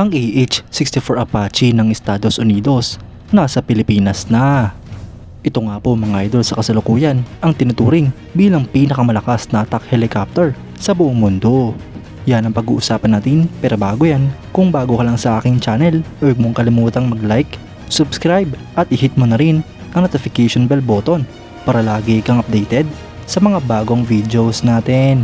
ang AH-64 Apache ng Estados Unidos nasa Pilipinas na. Ito nga po mga idol sa kasalukuyan ang tinuturing bilang pinakamalakas na attack helicopter sa buong mundo. Yan ang pag-uusapan natin, pero bago yan, kung bago ka lang sa aking channel, huwag mong kalimutang mag-like, subscribe at i-hit mo na rin ang notification bell button para lagi kang updated sa mga bagong videos natin.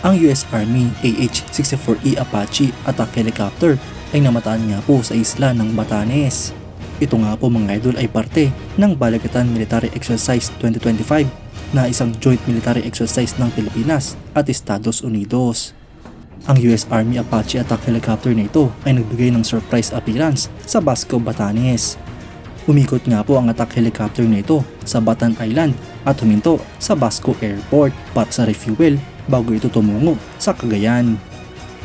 Ang US Army AH-64E Apache attack helicopter ay namataan nga po sa isla ng Batanes. Ito nga po mga idol ay parte ng Balagatan Military Exercise 2025 na isang joint military exercise ng Pilipinas at Estados Unidos. Ang US Army Apache attack helicopter na ito ay nagbigay ng surprise appearance sa Basco, Batanes. Umikot nga po ang attack helicopter na ito sa Batan Island at huminto sa Basco Airport para sa refuel bago ito tumungo sa Cagayan.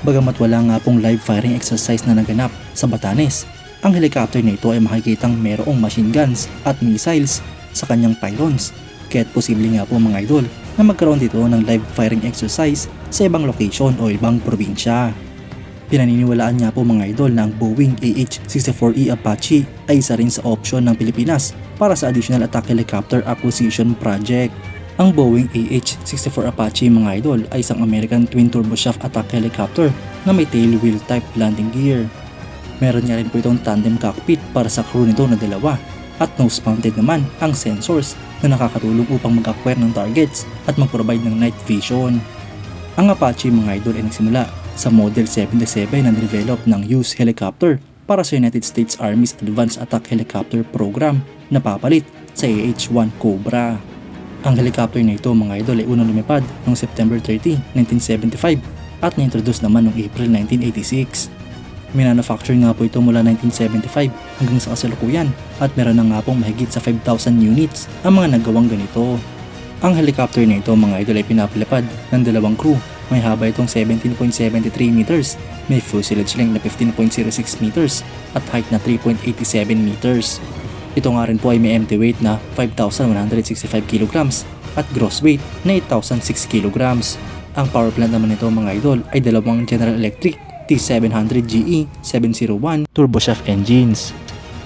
Bagamat wala nga pong live firing exercise na naganap sa Batanes, ang helicopter na ito ay makikitang mayroong machine guns at missiles sa kanyang pylons, kaya't posible nga po mga idol na magkaroon dito ng live firing exercise sa ibang location o ibang probinsya. Pinaniniwalaan nga po mga idol na ang Boeing AH-64E Apache ay isa rin sa option ng Pilipinas para sa additional attack helicopter acquisition project. Ang Boeing AH-64 Apache mga idol ay isang American twin turboshaft attack helicopter na may tailwheel type landing gear. Meron nga rin po itong tandem cockpit para sa crew nito na dalawa at nose mounted naman ang sensors na nakakatulong upang mag-acquire ng targets at mag-provide ng night vision. Ang Apache mga idol ay nagsimula sa Model 77 na develop ng US helicopter para sa United States Army's Advanced Attack Helicopter Program na papalit sa AH-1 Cobra. Ang helicopter na ito mga idol ay unang lumipad noong September 30, 1975 at na-introduce naman noong April 1986. Minanufacture nga po ito mula 1975 hanggang sa kasalukuyan at meron na nga pong mahigit sa 5,000 units ang mga nagawang ganito. Ang helicopter na ito mga idol ay pinapalipad ng dalawang crew. May haba itong 17.73 meters, may fuselage length na 15.06 meters at height na 3.87 meters. Ito nga rin po ay may empty weight na 5,165 kg at gross weight na 8,006 kg. Ang power plant naman nito mga idol ay dalawang General Electric T700GE 701 turboshaft engines.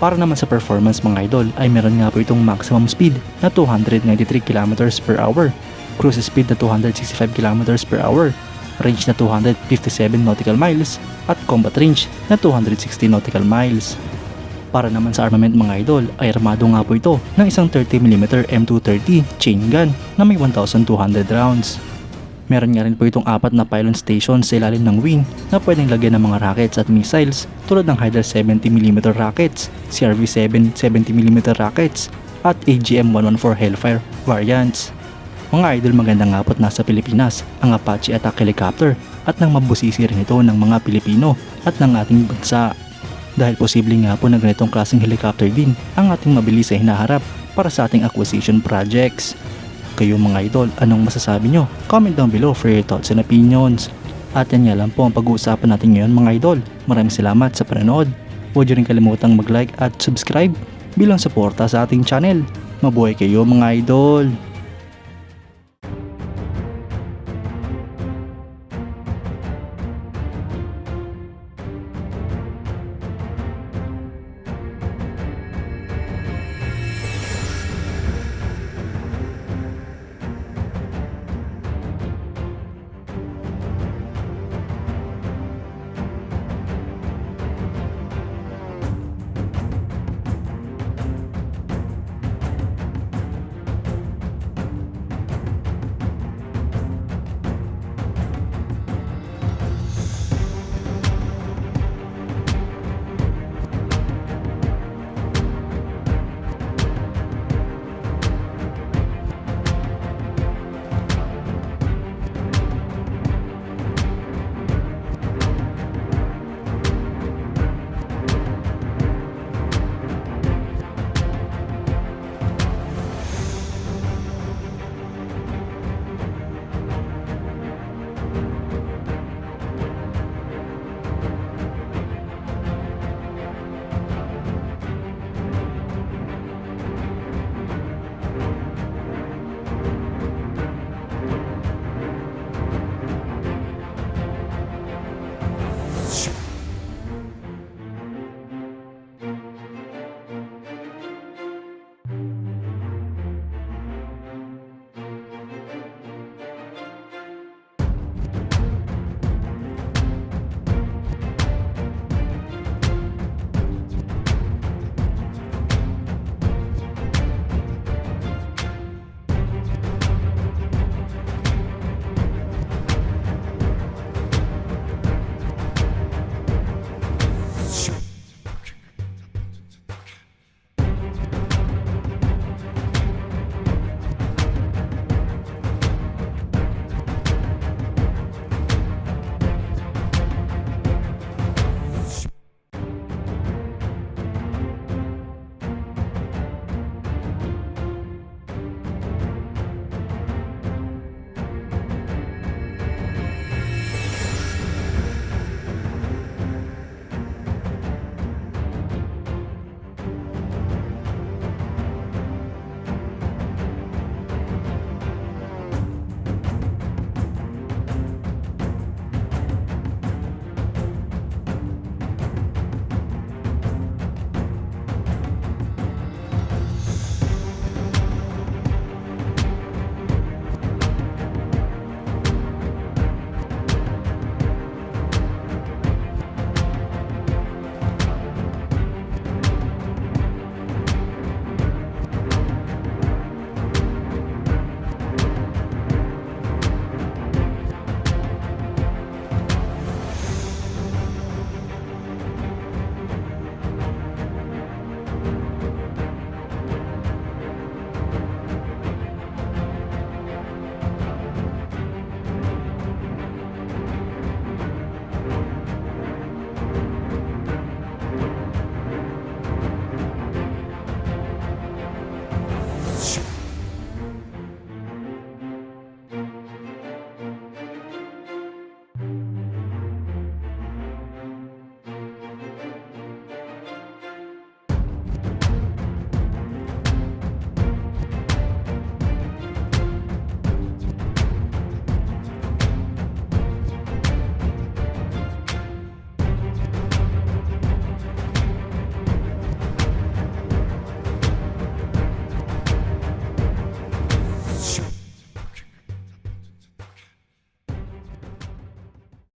Para naman sa performance mga idol ay meron nga po itong maximum speed na 293 km per hour, cruise speed na 265 km per hour, range na 257 nautical miles at combat range na 260 nautical miles. Para naman sa armament mga idol ay armado nga po ito ng isang 30mm M230 chain gun na may 1,200 rounds. Meron nga rin po itong 4 na pylon station sa ilalim ng wing na pwedeng lagyan ng mga rockets at missiles tulad ng Hydra 70mm rockets, CRV-7 70mm rockets at AGM-114 Hellfire variants. Mga idol maganda nga po't nasa Pilipinas ang Apache attack helicopter at nang mabusisi rin ito ng mga Pilipino at ng ating bansa. Dahil posible nga po na ganitong klaseng helicopter din ang ating mabilis sa hinaharap para sa ating acquisition projects. Kayo mga idol, anong masasabi nyo? Comment down below for your thoughts and opinions. At yan nga lang po ang pag-uusapan natin ngayon mga idol. Maraming salamat sa panonood. Huwag nyo rin kalimutang mag-like at subscribe bilang suporta sa ating channel. Mabuhay kayo mga idol!